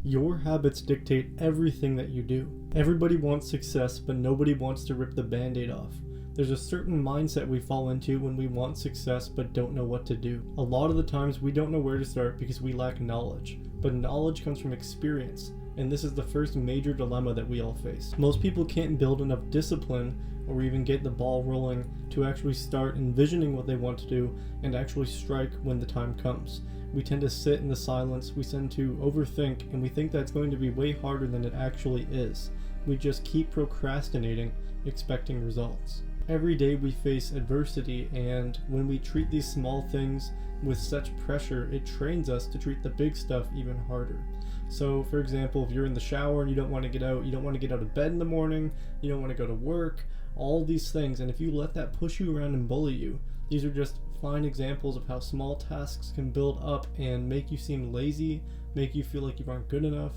Your habits dictate everything that you do. Everybody wants success, but nobody wants to rip the band-aid off. There's a certain mindset we fall into when we want success but don't know what to do. A lot of the times we don't know where to start because we lack knowledge, but knowledge comes from experience, and this is the first major dilemma that we all face. Most people can't build enough discipline or even get the ball rolling to actually start envisioning what they want to do and actually strike when the time comes. We tend to sit in the silence, we tend to overthink, and we think that's going to be way harder than it actually is. We just keep procrastinating, expecting results. Every day we face adversity, and when we treat these small things with such pressure, it trains us to treat the big stuff even harder. So, for example, if you're in the shower and you don't want to get out, you don't want to get out of bed in the morning, you don't want to go to work, all these things, and if you let that push you around and bully you, these are just fine examples of how small tasks can build up and make you seem lazy, make you feel like you aren't good enough,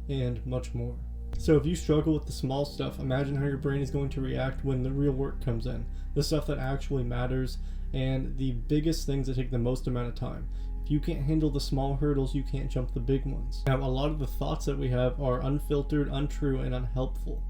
and much more. So if you struggle with the small stuff, imagine how your brain is going to react when the real work comes in, the stuff that actually matters, and the biggest things that take the most amount of time. If you can't handle the small hurdles, you can't jump the big ones. Now, a lot of the thoughts that we have are unfiltered, untrue, and unhelpful.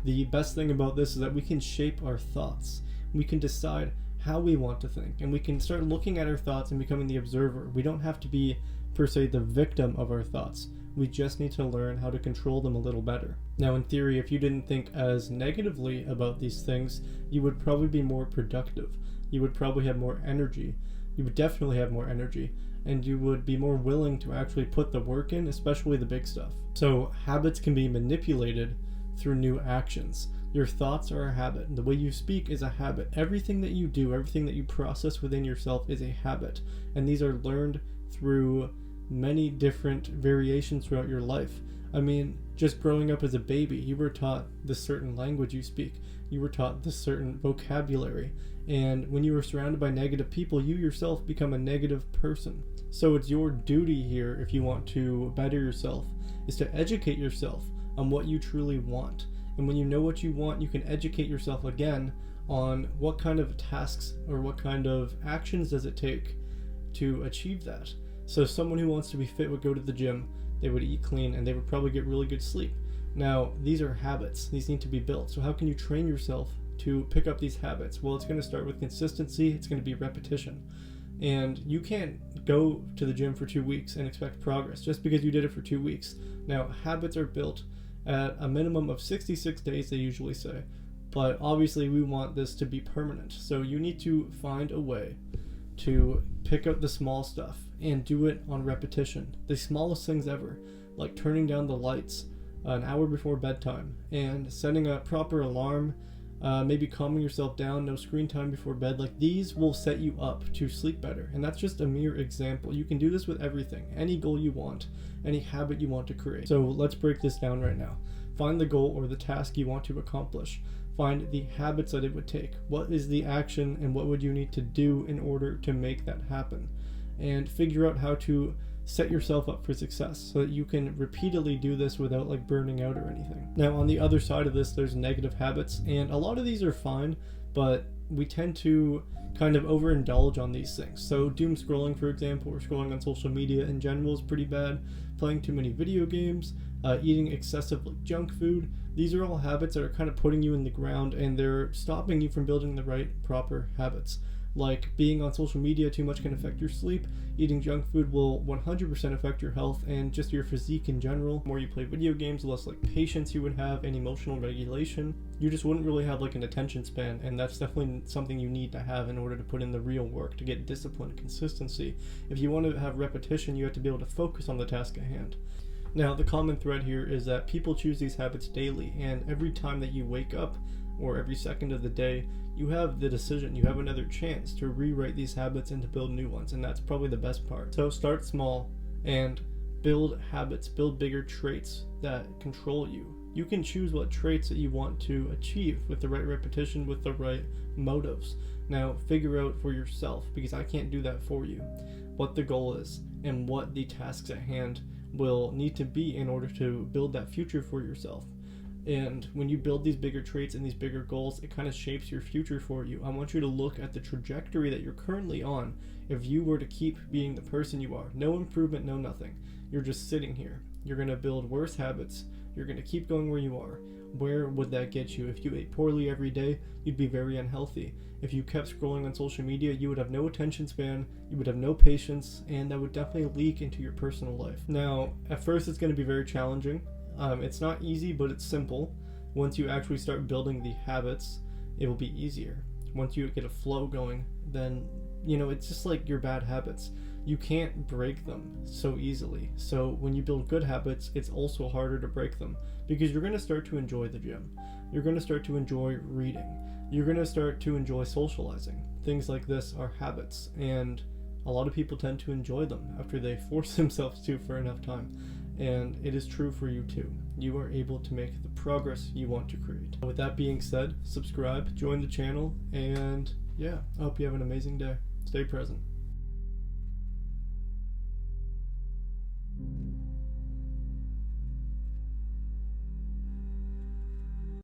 The best thing about this is that we can shape our thoughts. We can decide how we want to think, and we can start looking at our thoughts and becoming the observer. We don't have to be, per se, the victim of our thoughts. We just need to learn how to control them a little better. Now, in theory, if you didn't think as negatively about these things, you would probably be more productive. You would probably have more energy. You would definitely have more energy, and you would be more willing to actually put the work in, especially the big stuff. So habits can be manipulated through new actions. Your thoughts are a habit. The way you speak is a habit. Everything that you do, everything that you process within yourself is a habit. And these are learned through many different variations throughout your life. I mean, just growing up as a baby, you were taught this certain language you speak. You were taught this certain vocabulary. And when you were surrounded by negative people, you yourself become a negative person. So it's your duty here, if you want to better yourself, is to educate yourself on what you truly want. And when you know what you want, you can educate yourself again on what kind of tasks or what kind of actions does it take to achieve that. So someone who wants to be fit would go to the gym, they would eat clean, and they would probably get really good sleep. Now, these are habits. These need to be built. So how can you train yourself to pick up these habits? Well, it's going to start with consistency. It's going to be repetition. And you can't go to the gym for 2 weeks and expect progress just because you did it for 2 weeks. Now, habits are built at a minimum of 66 days, they usually say. But obviously, we want this to be permanent. So you need to find a way to pick up the small stuff and do it on repetition. The smallest things ever, like turning down the lights an hour before bedtime and setting a proper alarm, maybe calming yourself down, no screen time before bed. Like, these will set you up to sleep better. And that's just a mere example. You can do this with everything, any goal you want, any habit you want to create. So let's break this down right now. Find the goal or the task you want to accomplish. Find the habits that it would take. What is the action and what would you need to do in order to make that happen? And figure out how to set yourself up for success so that you can repeatedly do this without like burning out or anything. Now, on the other side of this, there's negative habits, and a lot of these are fine, but we tend to kind of overindulge on these things. So doom scrolling, for example, or scrolling on social media in general is pretty bad. Playing too many video games, eating excessive junk food. These are all habits that are kind of putting you in the ground, and they're stopping you from building the right, proper habits. Like being on social media too much can affect your sleep. Eating junk food will 100% affect your health and just your physique in general. The more you play video games, the less like patience you would have and emotional regulation. You just wouldn't really have like an attention span, and that's definitely something you need to have in order to put in the real work to get discipline, consistency. If you want to have repetition, you have to be able to focus on the task at hand. Now, the common thread here is that people choose these habits daily, and every time that you wake up or every second of the day, you have the decision, you have another chance to rewrite these habits and to build new ones, and that's probably the best part. So start small and build habits, build bigger traits that control you. You can choose what traits that you want to achieve with the right repetition, with the right motives. Now figure out for yourself, because I can't do that for you, what the goal is and what the tasks at hand will need to be in order to build that future for yourself. And when you build these bigger traits and these bigger goals, it kind of shapes your future for you. I want you to look at the trajectory that you're currently on. If you were to keep being the person you are, no improvement, no nothing, you're just sitting here. You're going to build worse habits. You're going to keep going where you are. Where would that get you? If you ate poorly every day, you'd be very unhealthy. If you kept scrolling on social media, you would have no attention span, you would have no patience, and that would definitely leak into your personal life. Now, at first it's going to be very challenging. It's not easy, but it's simple. Once you actually start building the habits, it will be easier. Once you get a flow going, then, it's just like your bad habits. You can't break them so easily. So when you build good habits, it's also harder to break them because you're going to start to enjoy the gym. You're going to start to enjoy reading. You're going to start to enjoy socializing. Things like this are habits, and a lot of people tend to enjoy them after they force themselves to for enough time. And it is true for you too. You are able to make the progress you want to create. With that being said, subscribe, join the channel, and I hope you have an amazing day. Stay present.